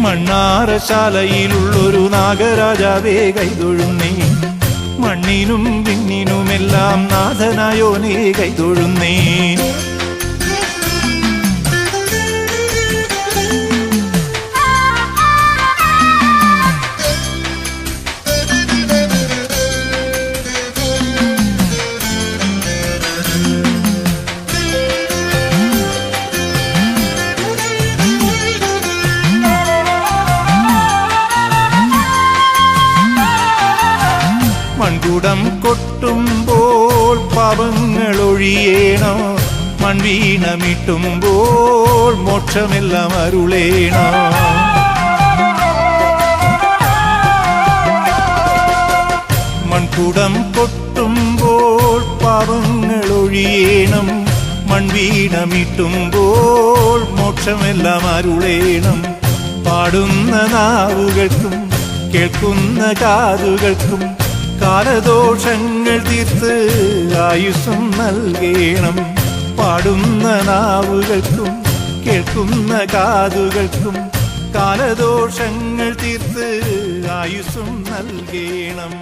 മണ്ണാറശാലയിലുള്ളൊരു നാഗരാജാവേ കൈതൊഴുന്നേ, മണ്ണിനും വിണ്ണിനുമെല്ലാം നാഥനായോനേ കൈതൊഴുന്നേ. മൺകുടം കൊട്ടുമ്പോൾ പാപങ്ങൾ ഒഴിയേണോ, മൺവീണമിട്ടുമ്പോൾ മോക്ഷമെല്ലാം അരുളേണോ. മൺകുടം കൊട്ടുമ്പോൾ പാപങ്ങൾ ഒഴിയേണം, മൺവീണമിട്ടുമ്പോൾ മോക്ഷമെല്ലാം അരുളേണം. പാടുന്ന നാവുകൾക്കും കേൾക്കുന്ന കാതുകൾക്കും കാലദോഷങ്ങൾ തീർത്ത് ആയുസ്സും നൽകേണം. പാടുന്ന നാവുകൾക്കും കേൾക്കുന്ന കാതുകൾക്കും കാലദോഷങ്ങൾ തീർത്ത് ആയുസ്സും നൽകേണം.